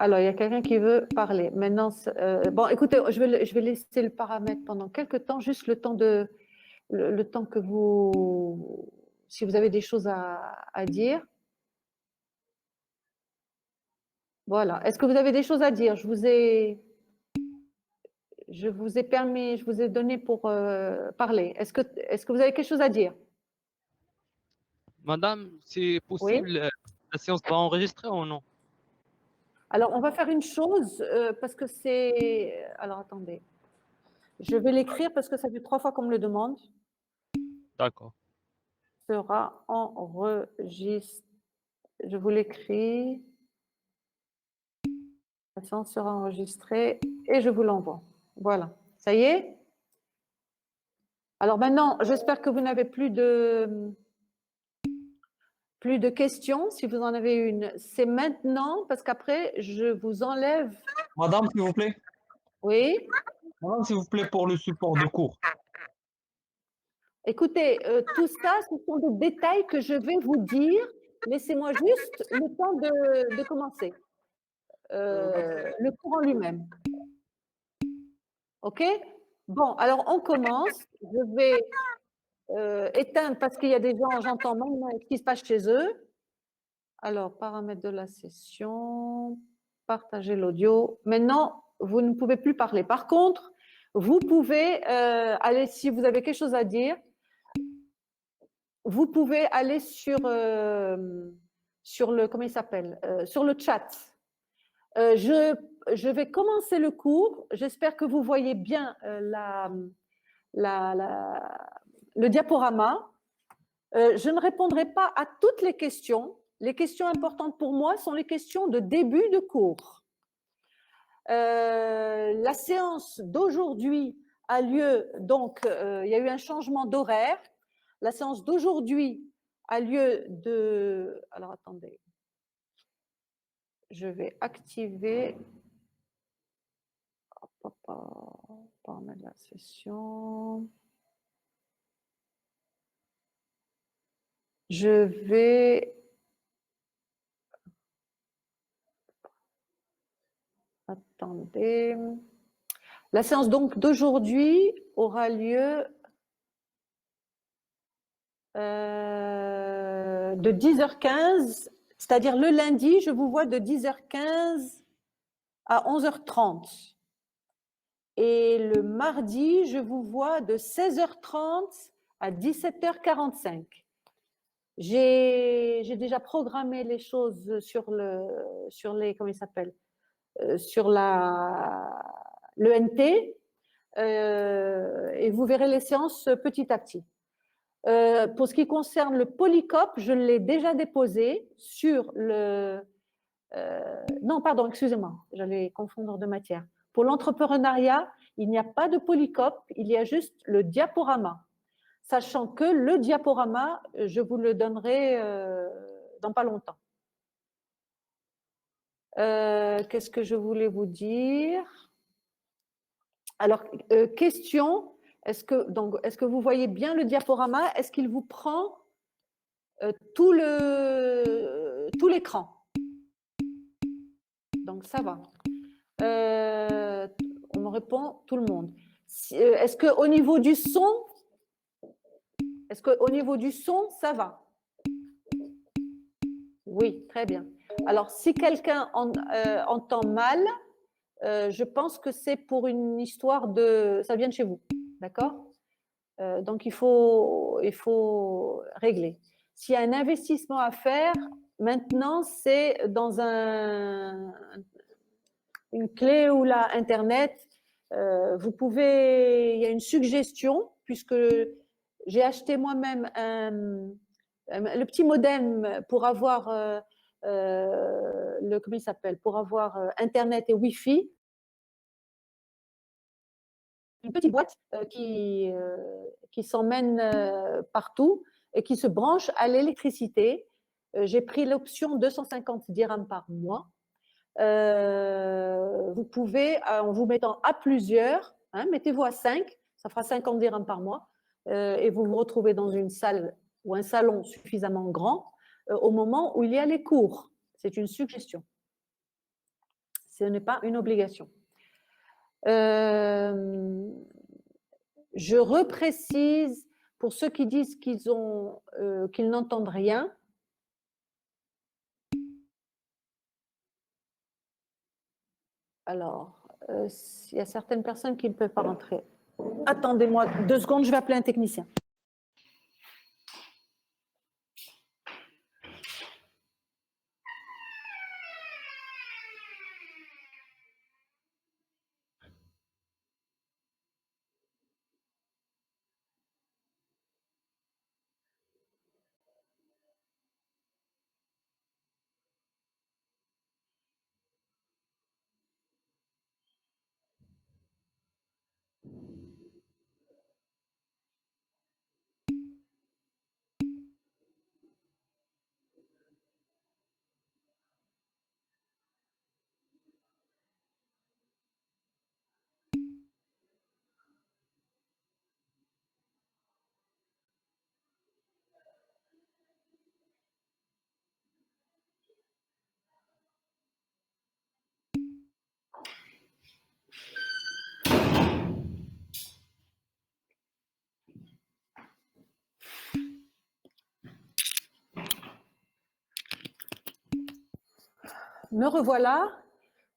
Alors, il y a quelqu'un qui veut parler. Maintenant, bon, écoutez, je vais laisser le paramètre pendant quelques temps, juste le temps le temps que vous, si vous avez des choses à dire. Voilà. Est-ce que vous avez des choses à dire? Je vous ai permis, je vous ai donné pour parler. Est-ce que vous avez quelque chose à dire? Madame, c'est Oui. possible, la séance va enregistrer ou non? Alors, on va faire une chose parce que c'est. Alors, attendez. Je vais l'écrire parce que ça fait 3 fois qu'on me le demande. D'accord. Sera enregistré. Je vous l'écris. La séance sera enregistrée et je vous l'envoie. Voilà. Ça y est? Alors maintenant, j'espère que vous n'avez plus de questions. Si vous en avez une, c'est maintenant parce qu'après, je vous enlève. Madame, s'il vous plaît. Oui. Madame, s'il vous plaît, pour le support de cours. Écoutez, tout ça, ce sont des détails que je vais vous dire. Laissez-moi juste le temps de commencer. Le cours en lui-même. OK? Bon, alors on commence. Je vais éteindre parce qu'il y a des gens, j'entends même ce qui se passe chez eux. Alors, paramètres de la session, partager l'audio. Maintenant, vous ne pouvez plus parler. Par contre, vous pouvez aller, si vous avez quelque chose à dire, vous pouvez aller sur le, comment il s'appelle, sur le chat. Je vais commencer le cours. J'espère que vous voyez bien le diaporama. Je ne répondrai pas à toutes les questions. Les questions importantes pour moi sont les questions de début de cours. La séance d'aujourd'hui a lieu, donc il y a eu un changement d'horaire. La séance d'aujourd'hui a lieu de... Alors attendez, je vais activer... Paramètres de la session... Je vais... Attendez. La séance donc d'aujourd'hui aura lieu de 10h15, c'est-à-dire le lundi, je vous vois de 10h15 à 11h30. Et le mardi, je vous vois de 16h30 à 17h45. J'ai déjà programmé les choses sur les, comment il s'appelle, sur le NT, et vous verrez les séances petit à petit. Pour ce qui concerne le Polycop, je l'ai déjà déposé sur non, pardon, excusez-moi, j'allais confondre de matière. Pour l'entrepreneuriat, il n'y a pas de Polycop, il y a juste le diaporama. Sachant que le diaporama, je vous le donnerai dans pas longtemps. Qu'est-ce que je voulais vous dire? Alors, question, est-ce que vous voyez bien le diaporama? Est-ce qu'il vous prend tout l'écran? Donc, ça va. On me répond tout le monde. Est-ce qu'au niveau du son, ça va? Oui, très bien. Alors, si quelqu'un entend mal, je pense que c'est pour une histoire ça vient de chez vous, d'accord? Donc, il faut régler. S'il y a un investissement à faire, maintenant, c'est dans une clé ou là, Internet. Vous pouvez, il y a une suggestion, puisque j'ai acheté moi-même le petit modem pour avoir comment il s'appelle, pour avoir Internet et Wi-Fi. Une petite boîte qui s'emmène partout et qui se branche à l'électricité. J'ai pris l'option 250 dirhams par mois. Vous pouvez, en vous mettant à plusieurs, mettez-vous à 5, ça fera 50 dirhams par mois, et vous vous retrouvez dans une salle ou un salon suffisamment grand au moment où il y a les cours. C'est une suggestion. Ce n'est pas une obligation. Je reprécise pour ceux qui disent qu'ils n'entendent rien. Alors, il y a certaines personnes qui ne peuvent pas rentrer. Attendez-moi 2 secondes, je vais appeler un technicien. Me revoilà.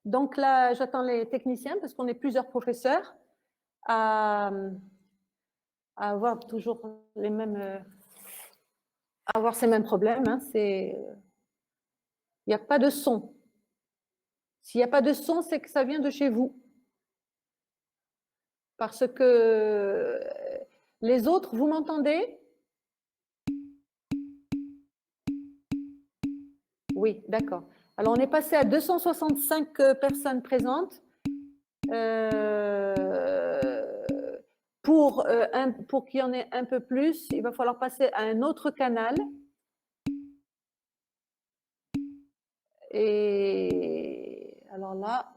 Donc là, j'attends les techniciens parce qu'on est plusieurs professeurs à avoir toujours les mêmes, à avoir ces mêmes problèmes. Hein. Il n'y a pas de son. S'il n'y a pas de son, c'est que ça vient de chez vous. Parce que les autres, vous m'entendez? Oui, d'accord. Alors, on est passé à 265 personnes présentes. Pour qu'il y en ait un peu plus, il va falloir passer à un autre canal. Et alors là,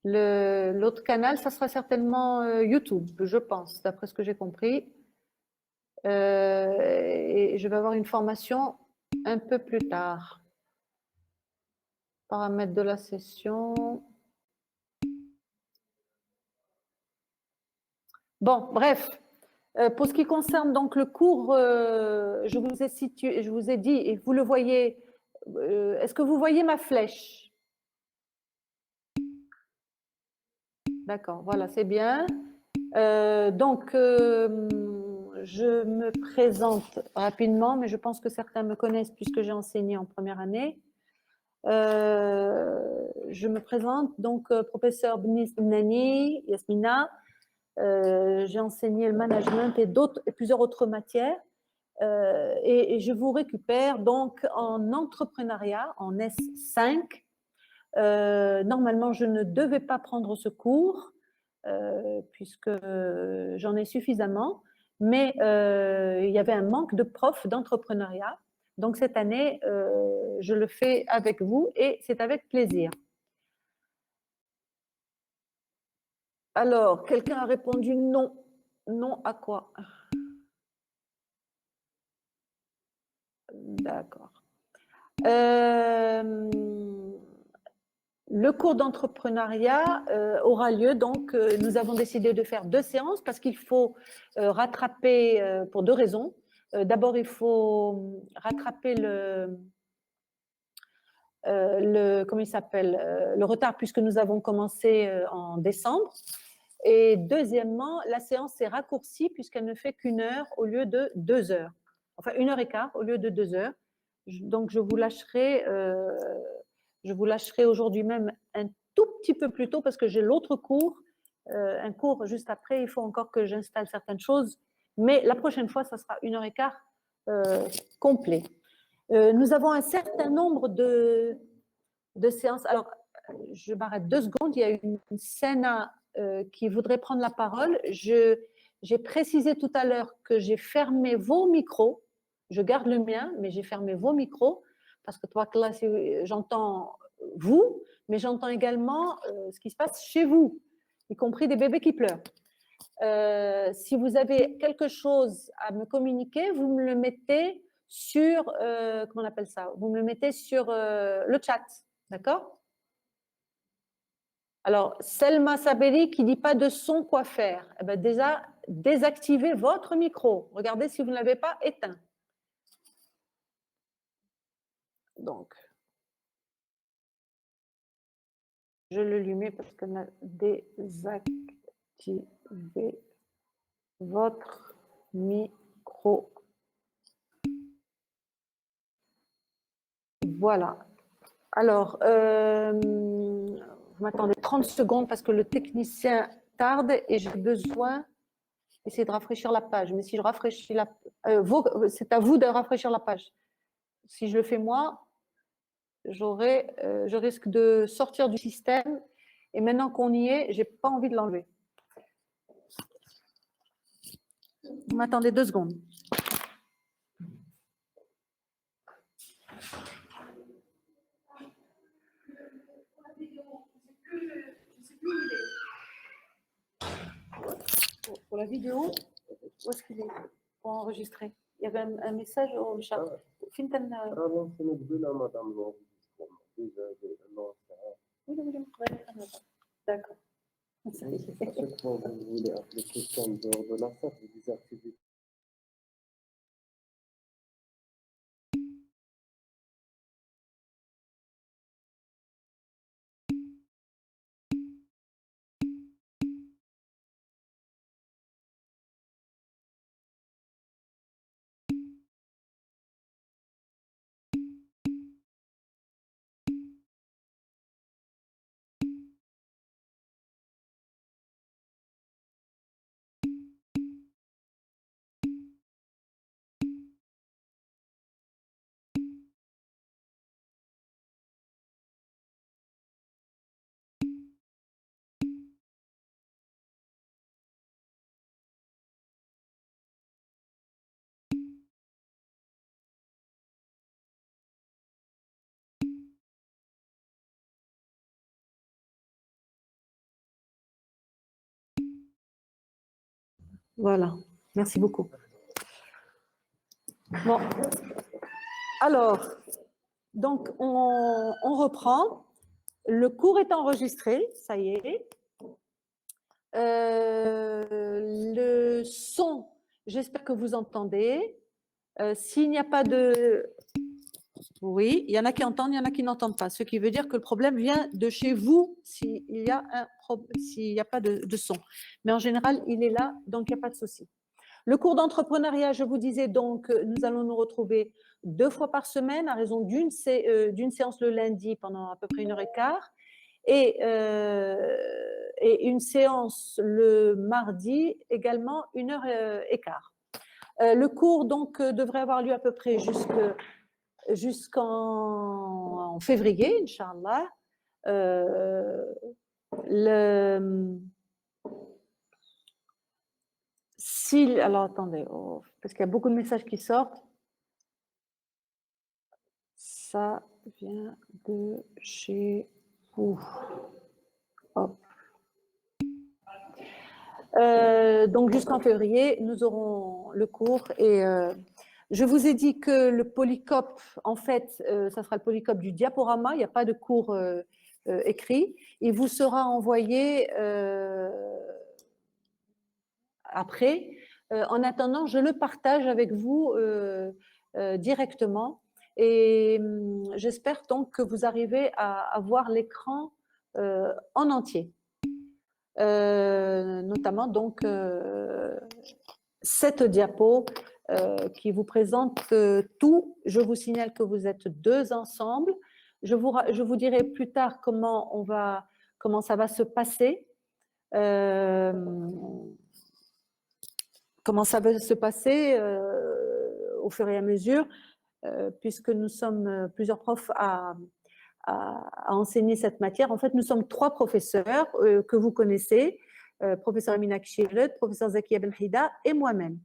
l'autre canal, ça sera certainement YouTube, je pense, d'après ce que j'ai compris. Et je vais avoir une formation un peu plus tard. Paramètres de la session. Bon, bref. Pour ce qui concerne donc le cours, je vous ai dit, et vous le voyez, est-ce que vous voyez ma flèche? D'accord, voilà, c'est bien. Donc, je me présente rapidement, mais je pense que certains me connaissent puisque j'ai enseigné en première année. Je me présente, donc, professeur Bnani Yasmina. J'ai enseigné le management et plusieurs autres matières. Et je vous récupère donc en entrepreneuriat, en S5. Normalement, je ne devais pas prendre ce cours puisque j'en ai suffisamment, mais il y avait un manque de profs d'entrepreneuriat. Donc cette année, je le fais avec vous et c'est avec plaisir. Alors, quelqu'un a répondu non. Non à quoi? D'accord. Le cours d'entrepreneuriat aura lieu, donc nous avons décidé de faire 2 séances parce qu'il faut rattraper pour 2 raisons. D'abord, il faut rattraper comment il s'appelle, le retard puisque nous avons commencé en décembre. Et deuxièmement, la séance est raccourcie puisqu'elle ne fait qu'1 heure au lieu de 2 heures. Enfin, 1h15 au lieu de 2 heures. Donc, je vous lâcherai aujourd'hui même un tout petit peu plus tôt parce que j'ai l'autre cours, un cours juste après. Il faut encore que j'installe certaines choses. Mais la prochaine fois, ça sera 1h15 complet. Nous avons un certain nombre de séances. Alors, je m'arrête 2 secondes. Il y a une Sénat qui voudrait prendre la parole. J'ai précisé tout à l'heure que j'ai fermé vos micros. Je garde le mien, mais j'ai fermé vos micros parce que toi, là, j'entends vous, mais j'entends également ce qui se passe chez vous, y compris des bébés qui pleurent. Si vous avez quelque chose à me communiquer, vous me le mettez sur, comment on appelle ça? Vous me le mettez sur le chat, d'accord? Alors, Selma Saberi qui dit pas de son, quoi faire? Eh ben déjà, désactivez votre micro. Regardez si vous ne l'avez pas éteint. Donc, je le lui mets parce qu'on a désactivé votre micro. Voilà. Alors, vous m'attendez 30 secondes parce que le technicien tarde et j'ai besoin d'essayer de rafraîchir la page. Mais si je rafraîchis la c'est à vous de rafraîchir la page. Si je le fais moi, je risque de sortir du système. Et maintenant qu'on y est, j'ai pas envie de l'enlever. Vous m'attendez 2 secondes. Pour la vidéo, où est-ce qu'il est pour enregistrer? Il y avait un message au chat. D'accord. À chaque fois que vous voulez appeler quelqu'un dehors de la salle, vous désactivez. Voilà. Merci beaucoup. Bon. Alors, donc, on reprend. Le cours est enregistré, ça y est. Le son, j'espère que vous entendez. S'il n'y a pas de... Oui, il y en a qui entendent, il y en a qui n'entendent pas. Ce qui veut dire que le problème vient de chez vous s'il n'y a pas de son. Mais en général, il est là, donc il n'y a pas de souci. Le cours d'entrepreneuriat, je vous disais donc, nous allons nous retrouver 2 fois par semaine à raison d'une séance le lundi pendant à peu près 1h15 et une séance le mardi également 1h15. Le cours donc devrait avoir lieu à peu près jusqu'en février, Inch'Allah. Alors attendez, parce qu'il y a beaucoup de messages qui sortent. Ça vient de chez vous. Hop. Donc jusqu'en février, nous aurons le cours et je vous ai dit que le polycope, en fait, ça sera le polycope du diaporama, il n'y a pas de cours écrit. Il vous sera envoyé après. En attendant, je le partage avec vous directement et j'espère donc que vous arrivez à voir l'écran en entier. Notamment donc cette diapo qui vous présente tout. Je vous signale que vous êtes 2 ensemble. Je vous dirai plus tard comment ça va se passer. Comment ça va se passer au fur et à mesure, puisque nous sommes plusieurs profs à enseigner cette matière. En fait, nous sommes 3 professeurs que vous connaissez, professeur Amina Kchilet, professeur Zakia Benhida et moi-même.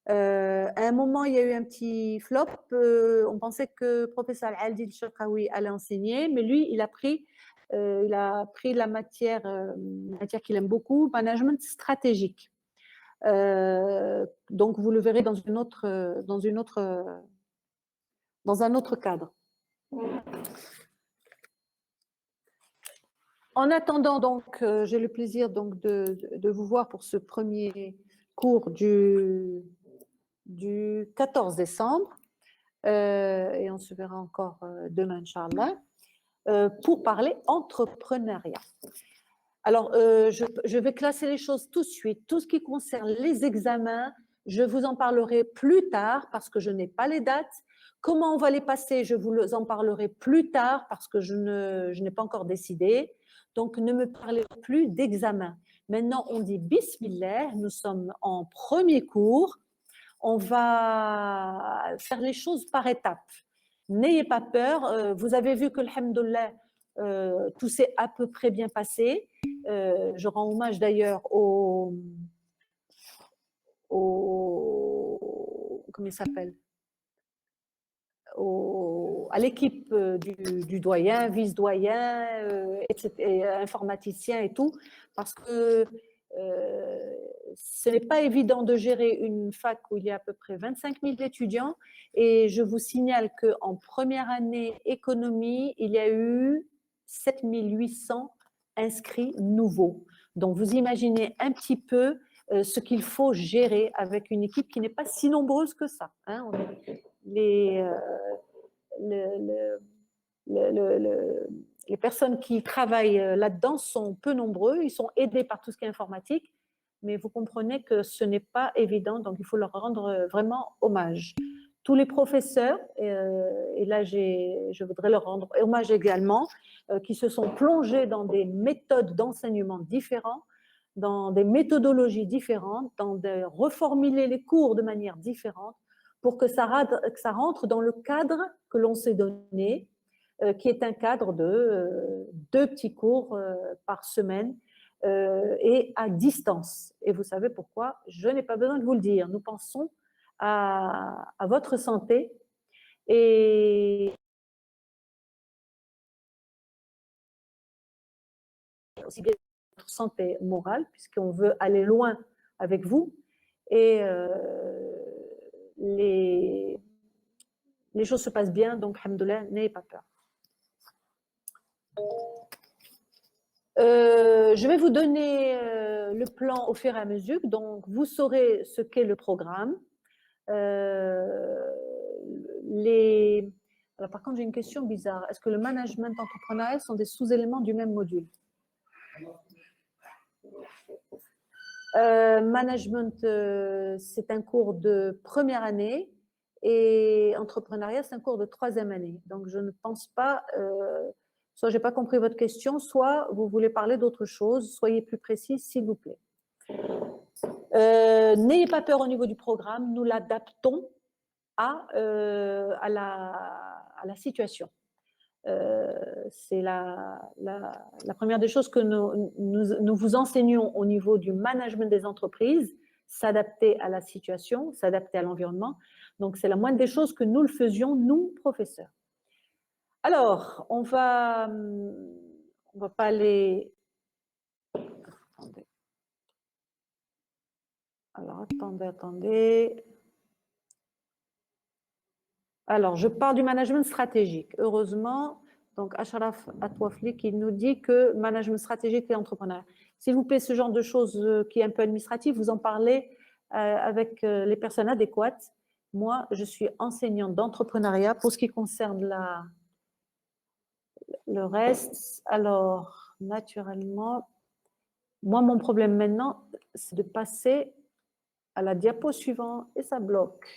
À un moment, il y a eu un petit flop. On pensait que professeur Al-Aldil Shaqawi allait enseigner, mais lui, il a pris la matière qu'il aime beaucoup, management stratégique. Donc, vous le verrez dans un autre cadre. En attendant, donc, j'ai le plaisir donc, de vous voir pour ce premier cours du 14 décembre. Et on se verra encore demain, Inch'Allah, pour parler entrepreneuriat. Alors, je vais classer les choses tout de suite. Tout ce qui concerne les examens, je vous en parlerai plus tard parce que je n'ai pas les dates. Comment on va les passer, je vous en parlerai plus tard parce que je n'ai pas encore décidé. Donc, ne me parlez plus d'examen. Maintenant, on dit Bismillah, nous sommes en premier cours. On va faire les choses par étapes. N'ayez pas peur. Vous avez vu que, alhamdoulilah, tout s'est à peu près bien passé. Je rends hommage d'ailleurs comment il s'appelle, à l'équipe du doyen, vice-doyen, informaticien et tout, parce que ce n'est pas évident de gérer une fac où il y a à peu près 25 000 étudiants. Et je vous signale qu'en première année économie, il y a eu 7 800 inscrits nouveaux. Donc, vous imaginez un petit peu ce qu'il faut gérer avec une équipe qui n'est pas si nombreuse que ça. Hein. Les personnes qui travaillent là-dedans sont peu nombreux, ils sont aidés par tout ce qui est informatique, mais vous comprenez que ce n'est pas évident, donc il faut leur rendre vraiment hommage. Tous les professeurs, et là je voudrais leur rendre hommage également, qui se sont plongés dans des méthodes d'enseignement différentes, dans des méthodologies différentes, reformuler les cours de manière différente, pour que ça rentre dans le cadre que l'on s'est donné, qui est un cadre de 2 petits cours par semaine et à distance. Et vous savez pourquoi? Je n'ai pas besoin de vous le dire. Nous pensons à votre santé et aussi bien votre santé morale, puisqu'on veut aller loin avec vous. Et les choses se passent bien, donc, alhamdoulilah, n'ayez pas peur. Je vais vous donner le plan au fur et à mesure, donc vous saurez ce qu'est le programme. Alors, par contre, j'ai une question bizarre. Est-ce que le management entrepreneurial sont des sous-éléments du même module? Management, c'est un cours de première année et entrepreneuriat, c'est un cours de troisième année. Donc, je ne pense pas, soit je n'ai pas compris votre question, soit vous voulez parler d'autre chose. Soyez plus précis, s'il vous plaît. N'ayez pas peur au niveau du programme, nous l'adaptons à la situation. C'est la première des choses que nous vous enseignons au niveau du management des entreprises, s'adapter à la situation, s'adapter à l'environnement. Donc, c'est la moindre des choses que nous le faisions, nous, professeurs. Alors, on va pas aller... Attendez. Alors, attendez. Alors, je parle du management stratégique. Heureusement, donc Achraf Atouafli qui nous dit que management stratégique et entrepreneur. S'il vous plaît, ce genre de choses qui est un peu administratif, vous en parlez avec les personnes adéquates. Moi, je suis enseignante d'entrepreneuriat pour ce qui concerne le reste. Alors, naturellement, moi, mon problème maintenant, c'est de passer à la diapo suivante et ça bloque.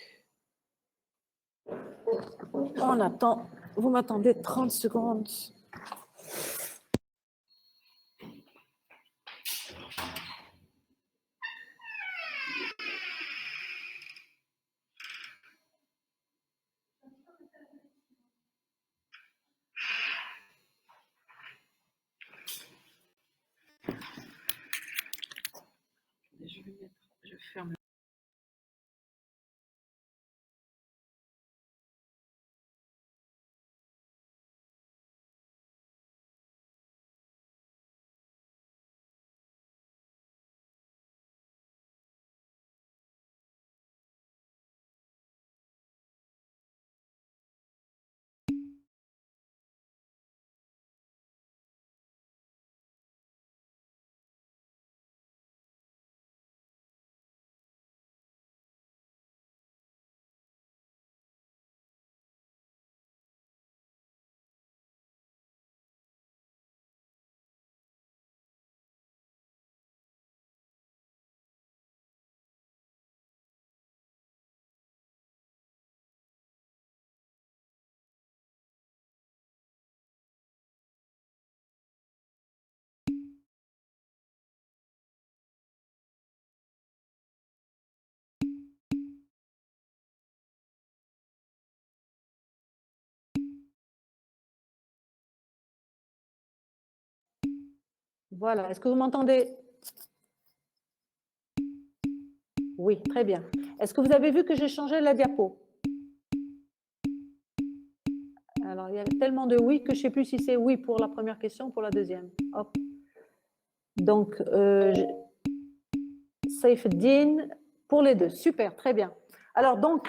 On attend. Vous m'attendez 30 secondes. Je ferme. Voilà, est-ce que vous m'entendez? Oui, très bien. Est-ce que vous avez vu que j'ai changé la diapo? Alors, il y a tellement de oui que je ne sais plus si c'est oui pour la première question ou pour la deuxième. Hop. Donc, Saifeddin pour les deux. Super, très bien. Alors, donc,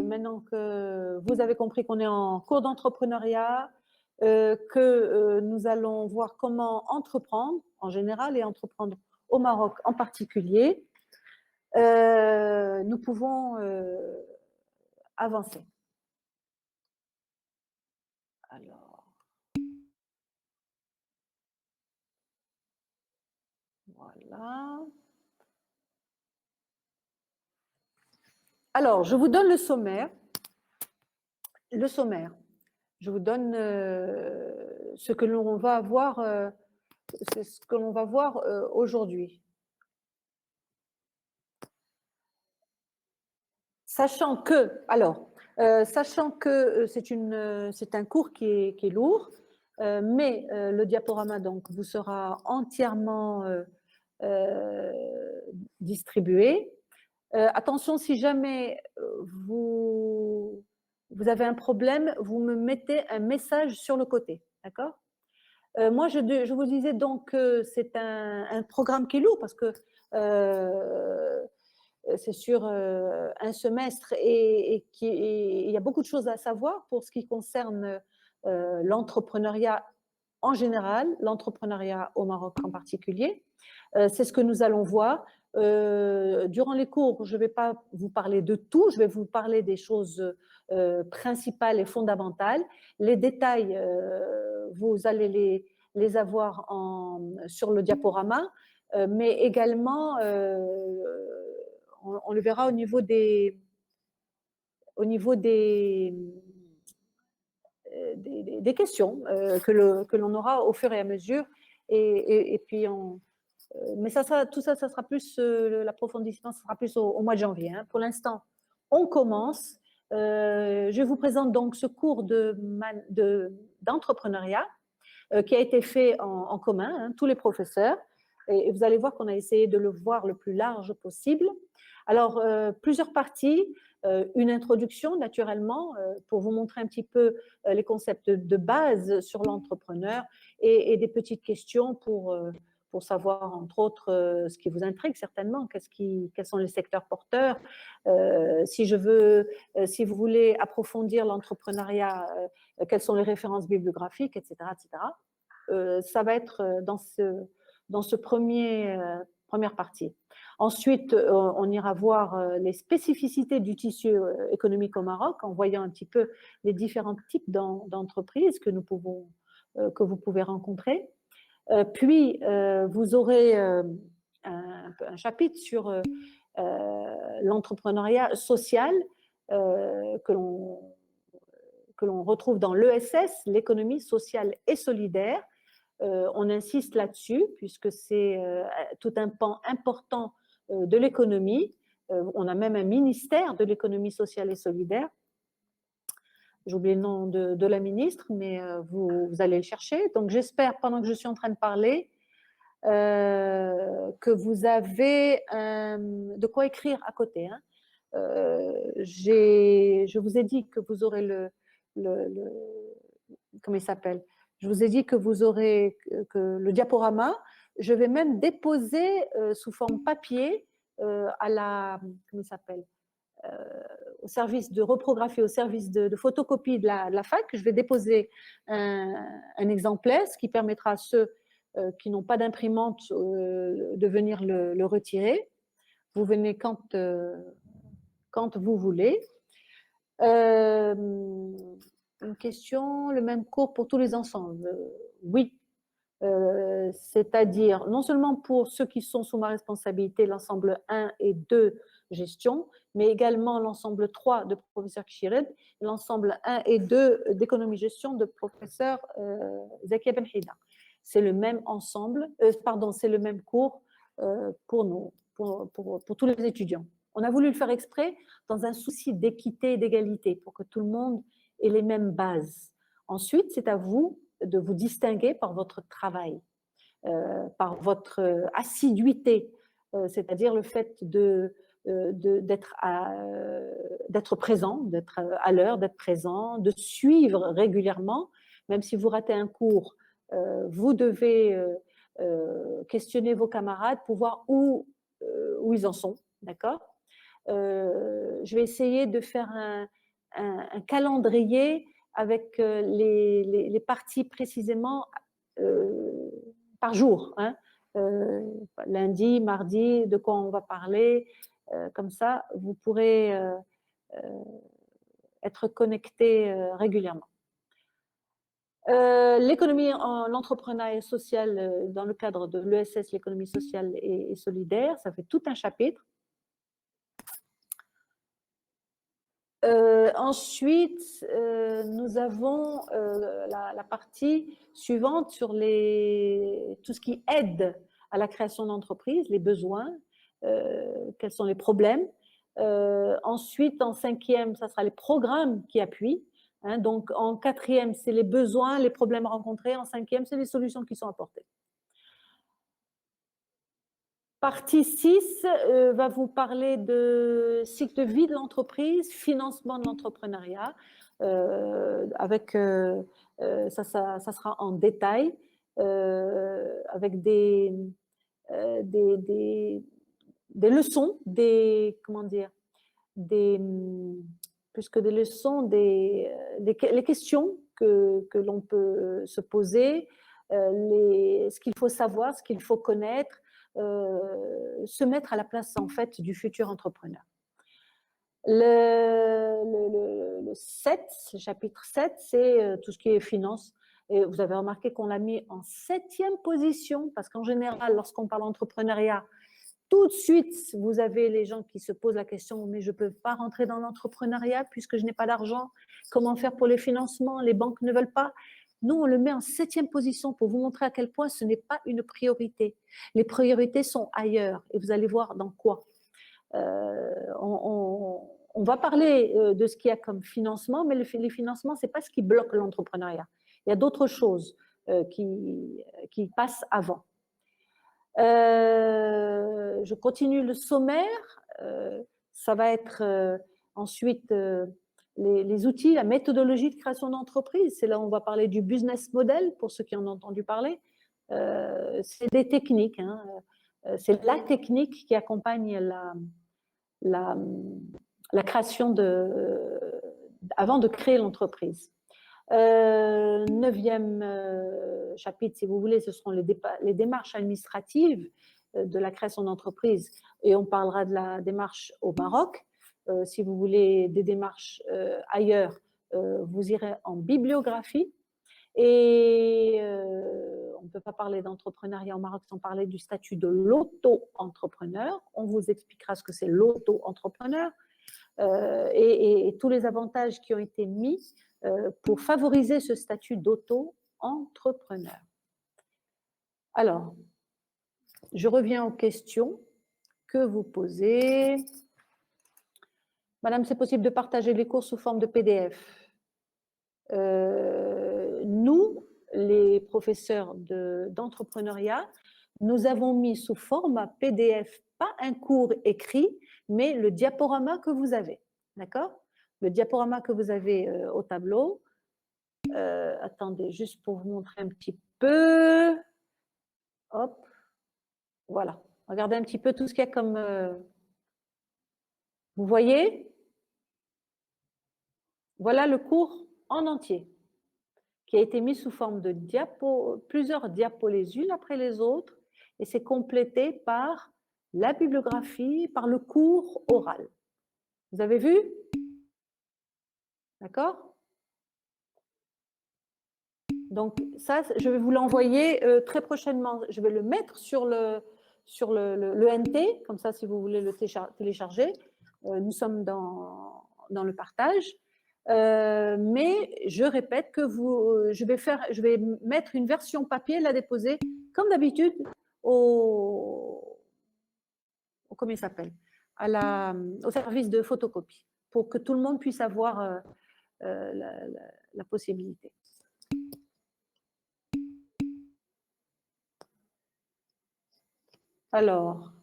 maintenant que vous avez compris qu'on est en cours d'entrepreneuriat, que nous allons voir comment entreprendre en général et entreprendre au Maroc en particulier, nous pouvons avancer. Alors, voilà. Alors, je vous donne le sommaire. Le sommaire. Je vous donne ce que l'on va voir, c'est ce que l'on va voir aujourd'hui. Sachant que, c'est un cours qui est lourd, mais le diaporama donc vous sera entièrement distribué. Attention, si jamais vous avez un problème, vous me mettez un message sur le côté, d'accord? Moi, je vous disais donc que c'est un programme qui est lourd parce que c'est sur un semestre et il y a beaucoup de choses à savoir pour ce qui concerne l'entrepreneuriat en général, l'entrepreneuriat au Maroc en particulier. C'est ce que nous allons voir. Durant les cours, je ne vais pas vous parler de tout, je vais vous parler des choses principales et fondamentales. Les détails, vous allez les avoir sur le diaporama, mais également, on le verra au niveau des questions que l'on aura au fur et à mesure. Et puis, mais tout ça, ça sera plus, l'approfondissement, ça sera plus au mois de janvier. Hein. Pour l'instant, on commence. Je vous présente donc ce cours d'entrepreneuriat qui a été fait en commun, hein, tous les professeurs. Et vous allez voir qu'on a essayé de le voir le plus large possible. Alors, plusieurs parties. Une introduction, naturellement, pour vous montrer un petit peu les concepts de base sur l'entrepreneur et des petites questions pour savoir, entre autres, ce qui vous intrigue certainement, quels sont les secteurs porteurs. Si vous voulez approfondir l'entrepreneuriat, quelles sont les références bibliographiques, etc., etc. Ça va être dans ce première partie. Ensuite, on ira voir les spécificités du tissu économique au Maroc en voyant un petit peu les différents types d'entreprises que vous pouvez rencontrer. Puis, vous aurez un chapitre sur l'entrepreneuriat social que l'on retrouve dans l'ESS, l'économie sociale et solidaire. On insiste là-dessus puisque c'est tout un pan important de l'économie. On a même un ministère de l'économie sociale et solidaire. J'ai oublié le nom de la ministre, mais vous allez le chercher. Donc, j'espère, pendant que je suis en train de parler, que vous avez de quoi écrire à côté. Hein. Je vous ai dit que vous aurez comment il s'appelle? Je vous ai dit que vous aurez le diaporama. Je vais même déposer sous forme papier comment il s'appelle? Au service de reprographie, au service de photocopie de la fac. Je vais déposer un exemplaire, ce qui permettra à ceux qui n'ont pas d'imprimante de venir le retirer. Vous venez quand vous voulez. Une question, le même cours pour tous les ensembles? Oui. C'est-à-dire non seulement pour ceux qui sont sous ma responsabilité, l'ensemble 1 et 2 gestion, mais également l'ensemble 3 de professeur Kishired, l'ensemble 1 et 2 d'économie-gestion de professeur Zakia Benhida. C'est le même ensemble, c'est le même cours pour tous les étudiants. On a voulu le faire exprès dans un souci d'équité et d'égalité pour que tout le monde ait les mêmes bases. Ensuite, c'est à vous de vous distinguer par votre travail. par votre assiduité, c'est-à-dire le fait d'être présent, d'être à l'heure, d'être présent, de suivre régulièrement, même si vous ratez un cours, vous devez questionner vos camarades pour voir où ils en sont, d'accord? Je vais essayer de faire un calendrier avec les parties précisément par jour, hein. Lundi, mardi, de quoi on va parler, comme ça, vous pourrez être connecté régulièrement. L'économie, l'entrepreneuriat social dans le cadre de l'ESS, l'économie sociale et solidaire, ça fait tout un chapitre. Ensuite, nous avons la partie suivante sur tout ce qui aide à la création d'entreprises, les besoins, quels sont les problèmes. Ensuite, en 5e, ça sera les programmes qui appuient. Hein, donc, en 4e, c'est les besoins, les problèmes rencontrés. En 5e, c'est les solutions qui sont apportées. Partie 6 va vous parler de cycle de vie de l'entreprise, financement de l'entrepreneuriat, avec, ça sera en détail, avec des leçons, comment dire, plus que des leçons, les questions que l'on peut se poser, ce qu'il faut savoir, ce qu'il faut connaître, se mettre à la place en fait du futur entrepreneur. Le 7, le chapitre 7, c'est tout ce qui est finance. Et vous avez remarqué qu'on l'a mis en 7e position, parce qu'en général, lorsqu'on parle d'entrepreneuriat, tout de suite, vous avez les gens qui se posent la question, mais je ne peux pas rentrer dans l'entrepreneuriat puisque je n'ai pas d'argent. Comment faire pour les financements? Les banques ne veulent pas. Nous, on le met en 7e position pour vous montrer à quel point ce n'est pas une priorité. Les priorités sont ailleurs et vous allez voir dans quoi. On va parler de ce qu'il y a comme financement, mais les financements, ce n'est pas ce qui bloque l'entrepreneuriat. Il y a d'autres choses qui passent avant. Je continue le sommaire. Ça va être ensuite les outils, la méthodologie de création d'entreprise. C'est là où on va parler du business model, pour ceux qui en ont entendu parler. C'est des techniques. Hein. C'est la technique qui accompagne la création avant de créer l'entreprise. 9e chapitre, si vous voulez, ce seront les démarches administratives de la création d'entreprise, et on parlera de la démarche au Maroc. Si vous voulez des démarches ailleurs, vous irez en bibliographie. Et on ne peut pas parler d'entrepreneuriat au Maroc sans parler du statut de l'auto-entrepreneur. On vous expliquera ce que c'est l'auto-entrepreneur et tous les avantages qui ont été mis pour favoriser ce statut d'auto-entrepreneur. Alors, je reviens aux questions que vous posez. Madame, c'est possible de partager les cours sous forme de PDF? Nous, les professeurs d'entrepreneuriat, nous avons mis sous format PDF, pas un cours écrit, mais le diaporama que vous avez. D'accord? Le diaporama que vous avez au tableau. Attendez, juste pour vous montrer un petit peu. Hop. Voilà. Regardez un petit peu tout ce qu'il y a comme... Vous voyez? Voilà le cours en entier, qui a été mis sous forme de plusieurs diapos les unes après les autres, et c'est complété par la bibliographie, par le cours oral. Vous avez vu? D'accord? Donc ça, je vais vous l'envoyer très prochainement. Je vais le mettre sur le NT, comme ça, si vous voulez le télécharger. Nous sommes dans le partage. Mais je répète que je vais mettre une version papier, la déposer, comme d'habitude, comment il s'appelle, au service de photocopie, pour que tout le monde puisse avoir la possibilité. Alors,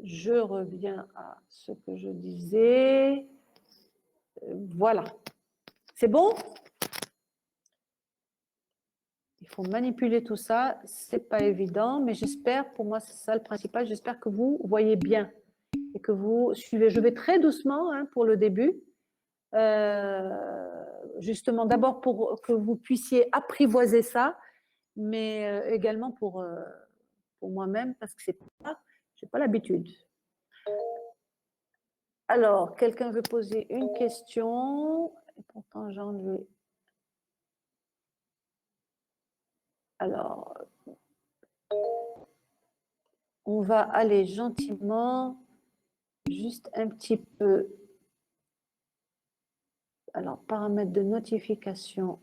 je reviens à ce que je disais. Voilà. C'est bon? Il faut manipuler tout ça. C'est pas évident, mais j'espère, pour moi, c'est ça le principal. J'espère que vous voyez bien et que vous suivez. Je vais très doucement hein, pour le début. Justement, d'abord pour que vous puissiez apprivoiser ça, mais également pour moi-même, parce que je n'ai pas l'habitude. Alors, quelqu'un veut poser une question, et pourtant j'en vais. Alors, on va aller gentiment, juste un petit peu. Alors, paramètres de notification.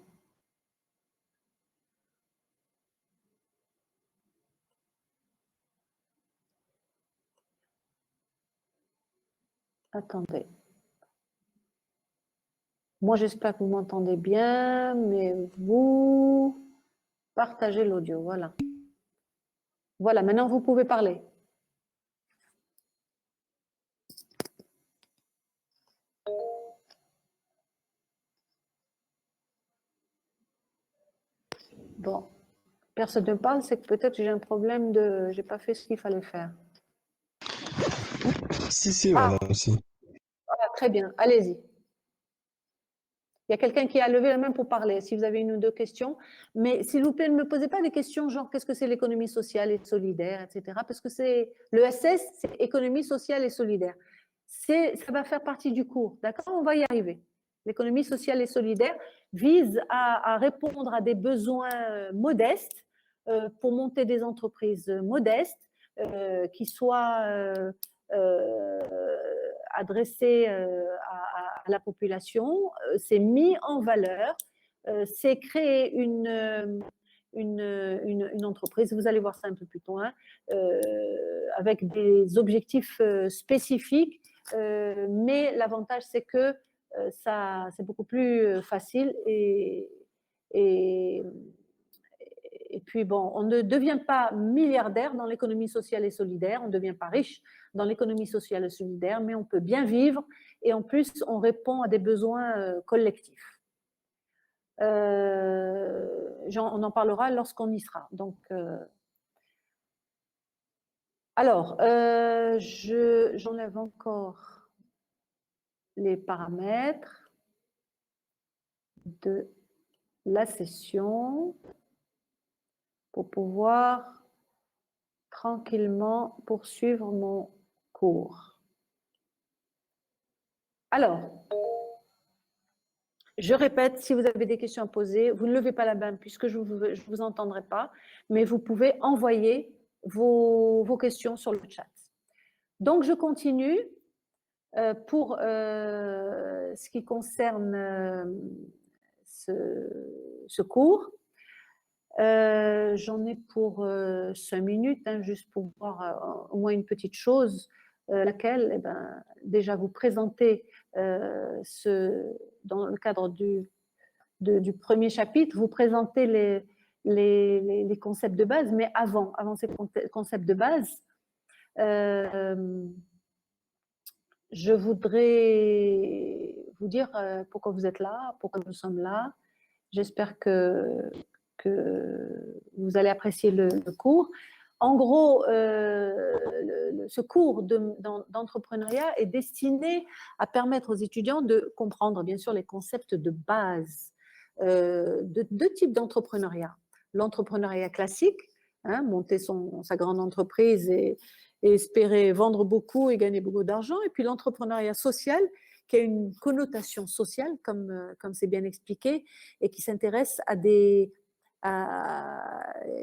Attendez. Moi, j'espère que vous m'entendez bien, mais vous partagez l'audio. Voilà. Voilà, maintenant vous pouvez parler. Bon, personne ne parle, c'est que peut-être j'ai un problème de... J'ai pas fait ce qu'il fallait faire. Si, madame, si. Voilà, très bien, allez-y. Il y a quelqu'un qui a levé la main pour parler, si vous avez une ou deux questions. Mais s'il vous plaît, ne me posez pas des questions genre qu'est-ce que c'est l'économie sociale et solidaire, etc. Parce que c'est le SS, c'est économie sociale et solidaire. Ça va faire partie du cours, d'accord? On va y arriver. L'économie sociale et solidaire vise à répondre à des besoins modestes pour monter des entreprises modestes qui soient adressées à la population. C'est mis en valeur, c'est créer une entreprise, vous allez voir ça un peu plus loin, avec des objectifs spécifiques, mais l'avantage c'est que c'est beaucoup plus facile et puis bon, on ne devient pas milliardaire dans l'économie sociale et solidaire, on ne devient pas riche dans l'économie sociale et solidaire, mais on peut bien vivre et en plus on répond à des besoins collectifs. On en parlera lorsqu'on y sera. Donc, alors, j'enlève encore les paramètres de la session pour pouvoir tranquillement poursuivre mon cours. Alors, je répète, si vous avez des questions à poser, vous ne levez pas la main puisque je ne vous entendrai pas, mais vous pouvez envoyer vos questions sur le chat. Donc, je continue pour ce qui concerne ce cours. J'en ai pour 5 minutes, hein, juste pour voir au moins une petite chose, laquelle, eh ben, déjà vous présenter dans le cadre du premier chapitre, vous présenter les concepts de base, mais avant ces concepts de base, je voudrais vous dire pourquoi vous êtes là, pourquoi nous sommes là. J'espère que vous allez apprécier le cours. En gros, ce cours d'entrepreneuriat est destiné à permettre aux étudiants de comprendre, bien sûr, les concepts de base de deux types d'entrepreneuriat. L'entrepreneuriat classique, hein, monter sa grande entreprise et espérer vendre beaucoup et gagner beaucoup d'argent, et puis l'entrepreneuriat social, qui a une connotation sociale, comme c'est bien expliqué, et qui s'intéresse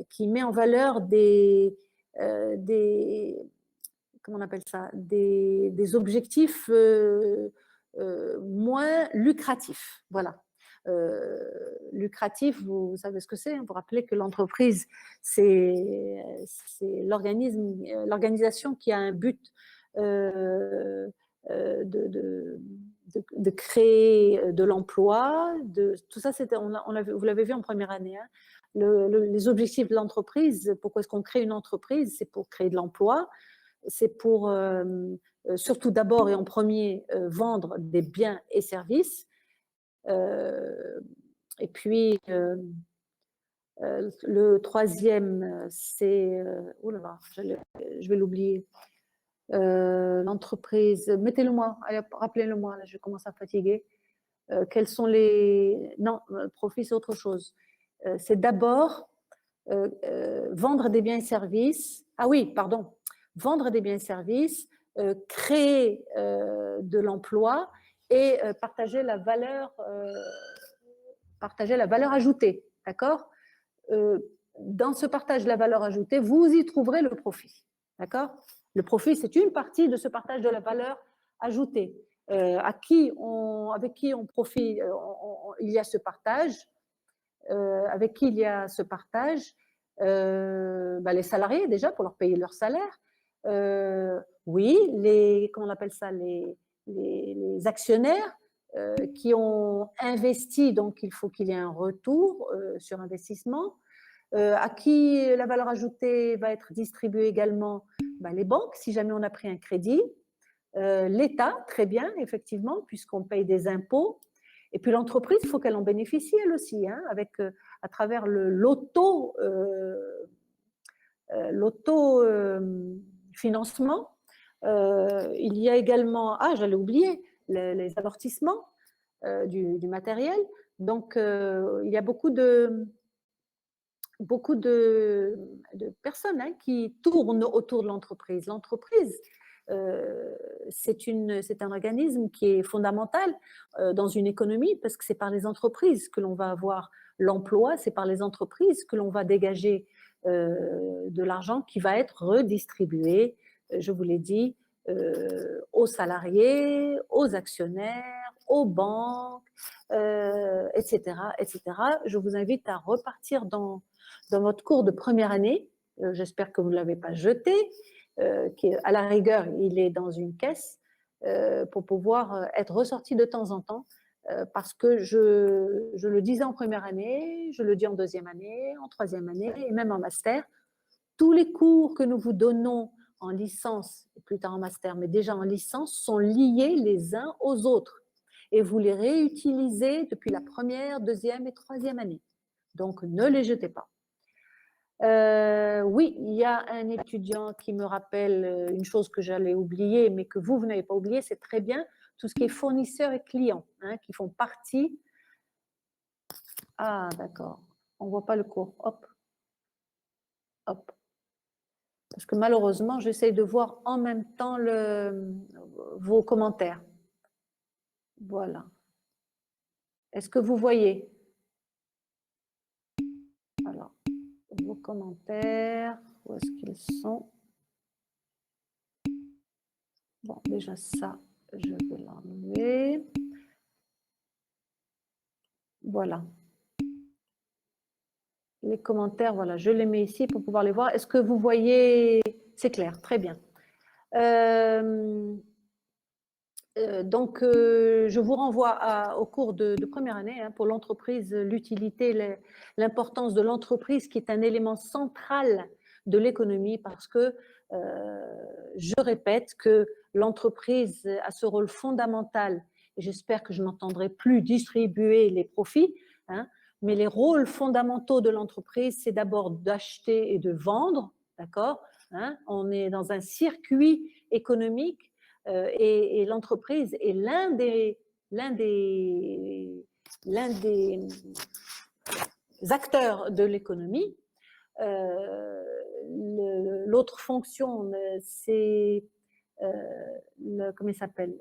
qui met en valeur comment on appelle ça, des objectifs moins lucratifs. Voilà. Lucratif, vous savez ce que c'est, vous rappelez que l'entreprise, c'est l'organisation qui a un but de créer de l'emploi, tout ça, vous l'avez vu en première année, hein, les objectifs de l'entreprise, pourquoi est-ce qu'on crée une entreprise? C'est pour créer de l'emploi, c'est pour surtout d'abord et en premier vendre des biens et services. Et puis le troisième, c'est oh là là, je vais l'oublier. L'entreprise, mettez-le-moi, rappelez-le-moi, là, je commence à fatiguer. Quels sont les... Non, profit, c'est autre chose. C'est d'abord vendre des biens et services. Ah oui, pardon. Vendre des biens et services, créer de l'emploi et partager la valeur ajoutée. D'accord? Dans ce partage de la valeur ajoutée, vous y trouverez le profit. D'accord? Le profit, c'est une partie de ce partage de la valeur ajoutée. Avec qui on profite, il y a ce partage, avec qui il y a ce partage, les salariés déjà pour leur payer leur salaire, oui, comment on appelle ça, les actionnaires qui ont investi, donc il faut qu'il y ait un retour sur investissement. À qui la valeur ajoutée va être distribuée également, les banques, si jamais on a pris un crédit, l'État, très bien, effectivement, puisqu'on paye des impôts, et puis l'entreprise, il faut qu'elle en bénéficie elle aussi, hein, à travers l'auto-financement. Il y a également, j'allais oublier, les amortissements du matériel. Donc, il y a beaucoup de personnes qui tournent autour de l'entreprise. L'entreprise, c'est un organisme qui est fondamental dans une économie parce que c'est par les entreprises que l'on va avoir l'emploi, c'est par les entreprises que l'on va dégager de l'argent qui va être redistribué, je vous l'ai dit, aux salariés, aux actionnaires, aux banques, etc., etc. Je vous invite à repartir dans votre cours de première année. J'espère que vous ne l'avez pas jeté, à la rigueur, il est dans une caisse pour pouvoir être ressorti de temps en temps, parce que je le disais en première année, je le dis en deuxième année, en troisième année et même en master. Tous les cours que nous vous donnons en licence, et plus tard en master, mais déjà en licence, sont liés les uns aux autres. Et vous les réutilisez depuis la première, deuxième et troisième année. Donc, ne les jetez pas. Oui, il y a un étudiant qui me rappelle une chose que j'allais oublier, mais que vous n'avez pas oublié, c'est très bien, tout ce qui est fournisseurs et clients, qui font partie. Ah, d'accord. On ne voit pas le cours. Hop. Hop. Parce que malheureusement, j'essaye de voir en même temps vos commentaires. Voilà. Est-ce que vous voyez? Alors, vos commentaires, où est-ce qu'ils sont? Bon, déjà ça, je vais l'enlever. Voilà. Les commentaires, voilà, je les mets ici pour pouvoir les voir. Est-ce que vous voyez? C'est clair, très bien. Donc, je vous renvoie au cours de première année pour l'entreprise, l'utilité, l'importance de l'entreprise qui est un élément central de l'économie parce que, je répète que l'entreprise a ce rôle fondamental et j'espère que je n'entendrai plus distribuer les profits, mais les rôles fondamentaux de l'entreprise, c'est d'abord d'acheter et de vendre, d'accord, on est dans un circuit économique et l'entreprise est l'un des acteurs de l'économie. L'autre fonction, c'est comment il s'appelle,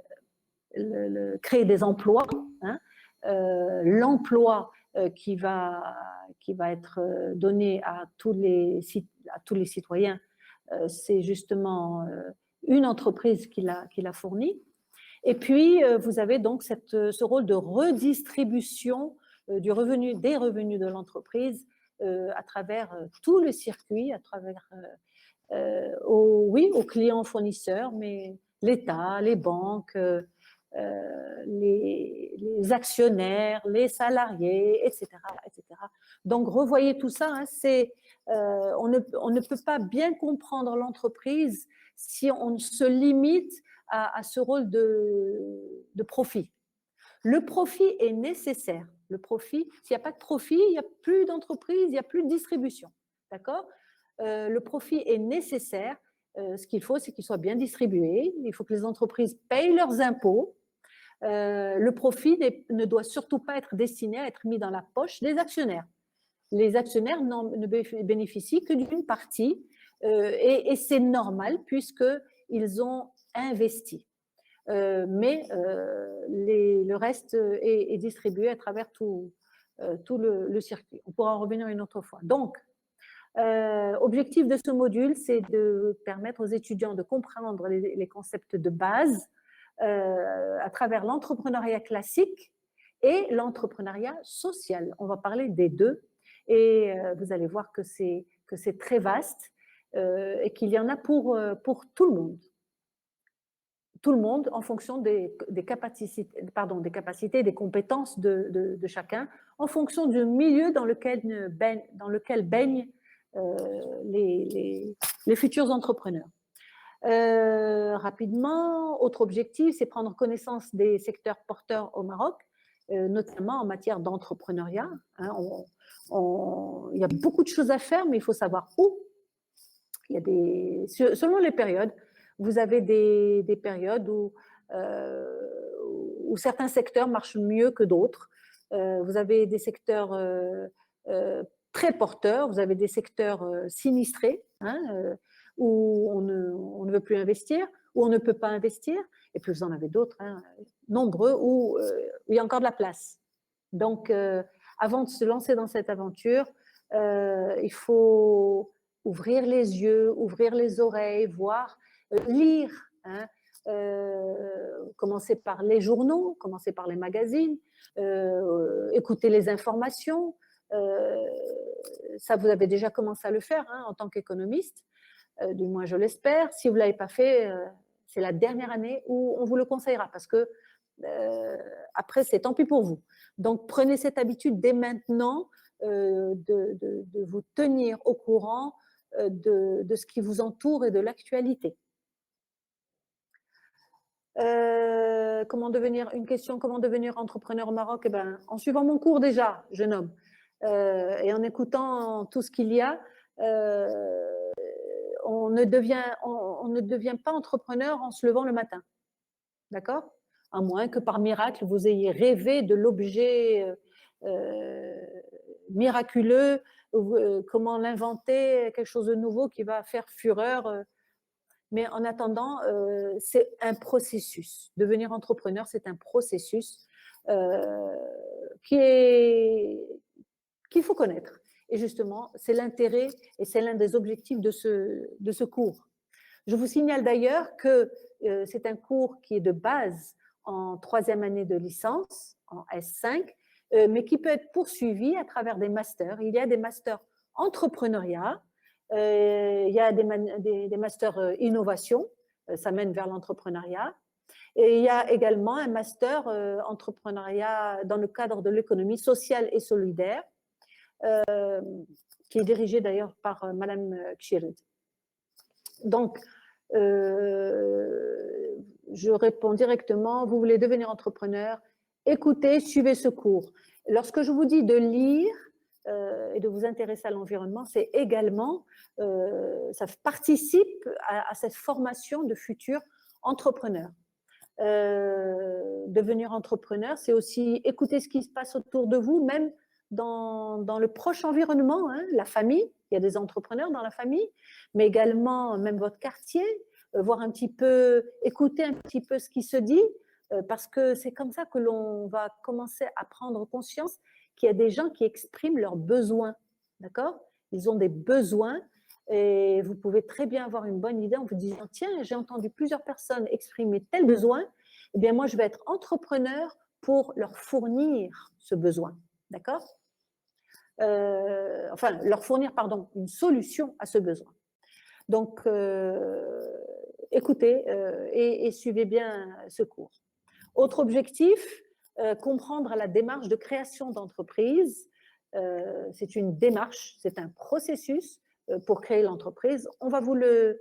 créer des emplois. L'emploi qui va être donné à tous les citoyens, c'est justement une entreprise qui l'a fourni. Et puis, vous avez donc ce rôle de redistribution des revenus de l'entreprise à travers tout le circuit, à travers, aux clients fournisseurs, mais l'État, les banques, les actionnaires, les salariés, etc., etc. Donc, revoyez tout ça. Hein, on ne peut pas bien comprendre l'entreprise si on se limite à ce rôle de profit. Le profit est nécessaire. Le profit, s'il n'y a pas de profit, il n'y a plus d'entreprise, il n'y a plus de distribution. D'accord ? Le profit est nécessaire. Ce qu'il faut, c'est qu'il soit bien distribué. Il faut que les entreprises payent leurs impôts. Le profit ne doit surtout pas être destiné à être mis dans la poche des actionnaires. Les actionnaires ne bénéficient que d'une partie et c'est normal puisqu'ils ont investi. Mais le reste est distribué à travers tout le circuit. On pourra en revenir une autre fois. Donc, objectif de ce module, c'est de permettre aux étudiants de comprendre les concepts de base à travers l'entrepreneuriat classique et l'entrepreneuriat social. On va parler des deux et vous allez voir que c'est très vaste et qu'il y en a pour tout le monde. Tout le monde en fonction des capacités, des compétences de chacun, en fonction du milieu dans lequel baignent les futurs entrepreneurs. Rapidement, autre objectif, c'est prendre connaissance des secteurs porteurs au Maroc, notamment en matière d'entrepreneuriat. Hein, il y a beaucoup de choses à faire, mais il faut savoir où. Il y a selon les périodes, vous avez des périodes où certains secteurs marchent mieux que d'autres. Vous avez des secteurs très porteurs, vous avez des secteurs sinistrés, hein, où on ne veut plus investir, où on ne peut pas investir, et puis vous en avez d'autres, hein, nombreux, où il y a encore de la place. Donc, avant de se lancer dans cette aventure, il faut ouvrir les yeux, ouvrir les oreilles, voir, lire, hein, commencer par les journaux, commencer par les magazines, écouter les informations. Ça, vous avez déjà commencé à le faire, hein, en tant qu'économiste, du moins je l'espère. Si vous ne l'avez pas fait, c'est la dernière année où on vous le conseillera, parce que après, c'est tant pis pour vous. Donc, prenez cette habitude dès maintenant de vous tenir au courant de ce qui vous entoure et de l'actualité. Comment devenir entrepreneur au Maroc? Eh ben, en suivant mon cours déjà, jeune homme, et en écoutant tout ce qu'il y a, on ne devient pas entrepreneur en se levant le matin, d'accord? À moins que par miracle, vous ayez rêvé de l'objet miraculeux, comment l'inventer, quelque chose de nouveau qui va faire fureur. Mais en attendant, c'est un processus. Devenir entrepreneur, c'est un processus qu'il faut connaître. Et justement, c'est l'intérêt et c'est l'un des objectifs de ce cours. Je vous signale d'ailleurs que c'est un cours qui est de base en 3e année de licence, en S5, mais qui peut être poursuivi à travers des masters. Il y a des masters entrepreneuriat, il y a des masters innovation, ça mène vers l'entrepreneuriat. Et il y a également un master entrepreneuriat dans le cadre de l'économie sociale et solidaire, qui est dirigé d'ailleurs par Madame Kshirid. Donc, je réponds directement, vous voulez devenir entrepreneur, écoutez, suivez ce cours. Lorsque je vous dis de lire et de vous intéresser à l'environnement, c'est également, ça participe à cette formation de futurs entrepreneurs. Devenir entrepreneur, c'est aussi écouter ce qui se passe autour de vous, même dans le proche environnement, hein, la famille, il y a des entrepreneurs dans la famille, mais également même votre quartier, voir un petit peu, écouter un petit peu ce qui se dit, parce que c'est comme ça que l'on va commencer à prendre conscience qu'il y a des gens qui expriment leurs besoins, d'accord? Ils ont des besoins et vous pouvez très bien avoir une bonne idée en vous disant, tiens, j'ai entendu plusieurs personnes exprimer tel besoin, eh bien moi je vais être entrepreneur pour leur fournir ce besoin, d'accord? Enfin, leur fournir, pardon, une solution à ce besoin. Donc, écoutez et suivez bien ce cours. Autre objectif, comprendre la démarche de création d'entreprise. C'est une démarche, c'est un processus pour créer l'entreprise. On va vous le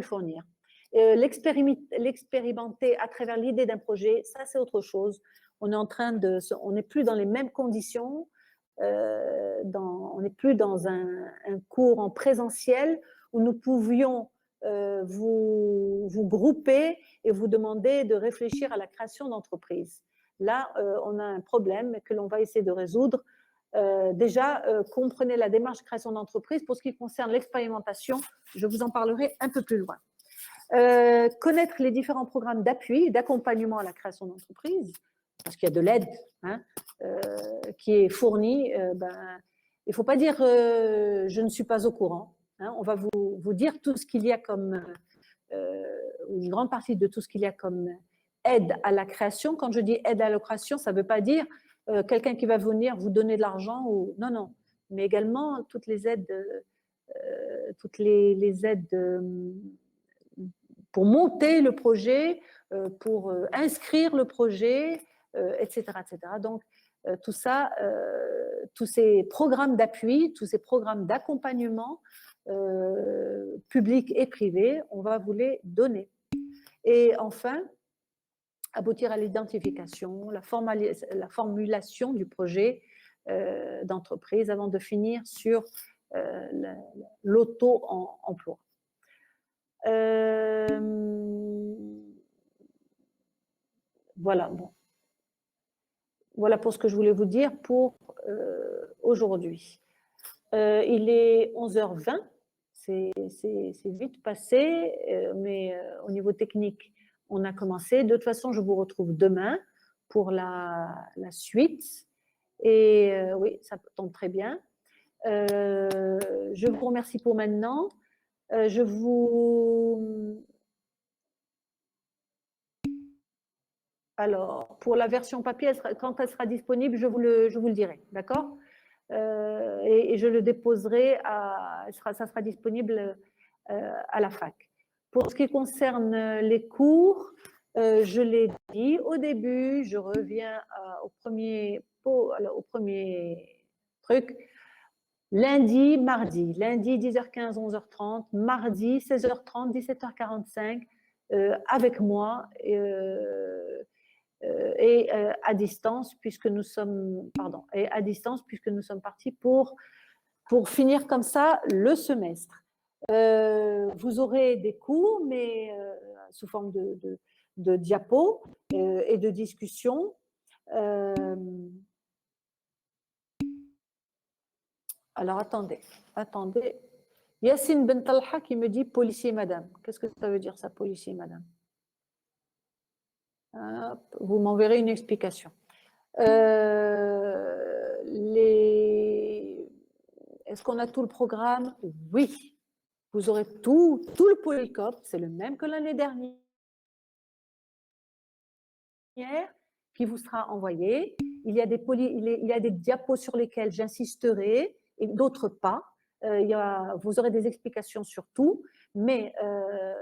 fournir. L'expérimenter à travers l'idée d'un projet, ça c'est autre chose. On n'est plus dans les mêmes conditions, on n'est plus dans un cours en présentiel où nous pouvions vous grouper et vous demander de réfléchir à la création d'entreprise. Là, on a un problème que l'on va essayer de résoudre. Déjà, comprenez la démarche de création d'entreprise. Pour ce qui concerne l'expérimentation, je vous en parlerai un peu plus loin. Connaître les différents programmes d'appui et d'accompagnement à la création d'entreprise, parce qu'il y a de l'aide qui est fournie. Il ne faut pas dire je ne suis pas au courant. On va vous dire tout ce qu'il y a comme, une grande partie de tout ce qu'il y a comme aide à la création. Quand je dis aide à la création, ça ne veut pas dire quelqu'un qui va venir vous donner de l'argent ou non, mais également toutes les aides, pour monter le projet, pour inscrire le projet, etc., etc. Donc tout ça, tous ces programmes d'appui, tous ces programmes d'accompagnement publics et privés, on va vous les donner. Et enfin, aboutir à l'identification, la formulation du projet d'entreprise avant de finir sur l'auto-emploi. Voilà, bon. Voilà pour ce que je voulais vous dire pour aujourd'hui. Il est 11h20, c'est vite passé, mais au niveau technique, on a commencé. De toute façon, je vous retrouve demain pour la suite. Et oui, ça tombe très bien. Je vous remercie pour maintenant. Alors, pour la version papier, quand elle sera disponible, je vous le dirai, d'accord ? Et je le déposerai, ça sera disponible à la fac. Pour ce qui concerne les cours, je l'ai dit au début, je reviens au premier truc. Lundi, mardi, lundi 10h15, 11h30, mardi 16h30, 17h45, avec moi et à distance puisque nous sommes partis pour finir comme ça le semestre. Vous aurez des cours, mais sous forme de diapos et de discussions. Alors, attendez. Yassine Ben Talha qui me dit policier madame. Qu'est-ce que ça veut dire ça, policier madame? Vous m'enverrez une explication. Est-ce qu'on a tout le programme? Oui. Vous aurez tout le Polycop, c'est le même que l'année dernière, qui vous sera envoyé. Il y a des diapos sur lesquels j'insisterai et d'autres pas. Vous aurez des explications sur tout, mais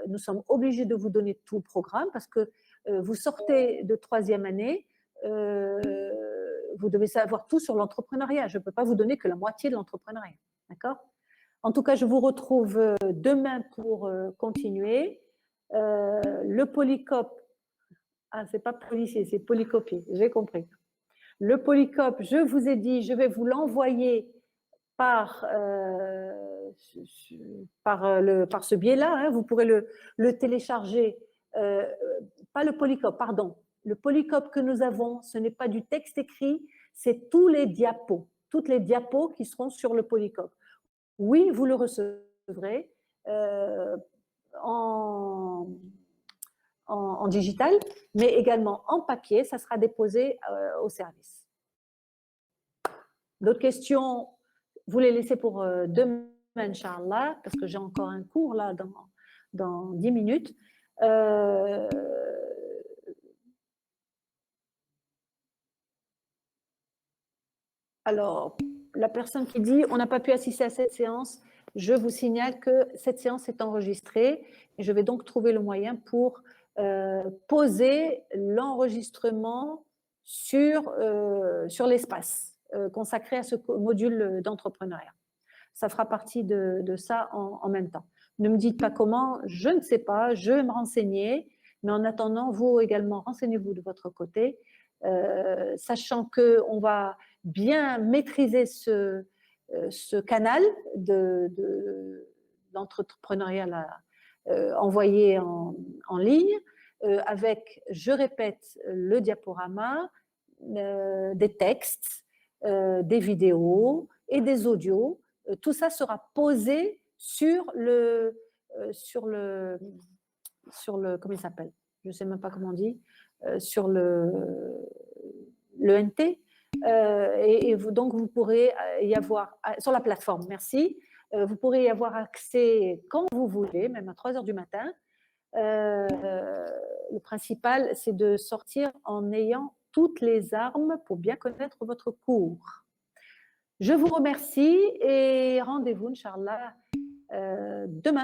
nous sommes obligés de vous donner tout le programme parce que vous sortez de 3e année, vous devez savoir tout sur l'entrepreneuriat. Je ne peux pas vous donner que la moitié de l'entrepreneuriat. D'accord ? En tout cas, je vous retrouve demain pour continuer. Le Polycop, c'est pas policier, c'est polycopier, j'ai compris. Le Polycop, je vous ai dit, je vais vous l'envoyer par ce biais-là. Hein, vous pourrez le télécharger. Pas le Polycop, pardon. Le Polycop que nous avons, ce n'est pas du texte écrit, c'est tous les diapos, toutes les diapos qui seront sur le Polycop. Oui, vous le recevrez en digital, mais également en papier, ça sera déposé au service. D'autres questions, vous les laissez pour demain, Inch'Allah, parce que j'ai encore un cours là dans 10 minutes. Alors, la personne qui dit « on n'a pas pu assister à cette séance », je vous signale que cette séance est enregistrée et je vais donc trouver le moyen pour poser l'enregistrement sur l'espace consacré à ce module d'entrepreneuriat. Ça fera partie de ça en même temps. Ne me dites pas comment, je ne sais pas, je vais me renseigner, mais en attendant, vous également, renseignez-vous de votre côté, sachant qu'on va bien maîtriser ce canal d'entrepreneuriat envoyé en ligne, avec, je répète, le diaporama, des textes, des vidéos et des audios. Tout ça sera posé sur le comment il s'appelle? Je ne sais même pas comment on dit, sur le NT. Et donc, vous pourrez y avoir, sur la plateforme, merci, vous pourrez y avoir accès quand vous voulez, même à 3 heures du matin. Le principal, c'est de sortir en ayant toutes les armes pour bien connaître votre cours. Je vous remercie et rendez-vous, Inch'Allah, demain.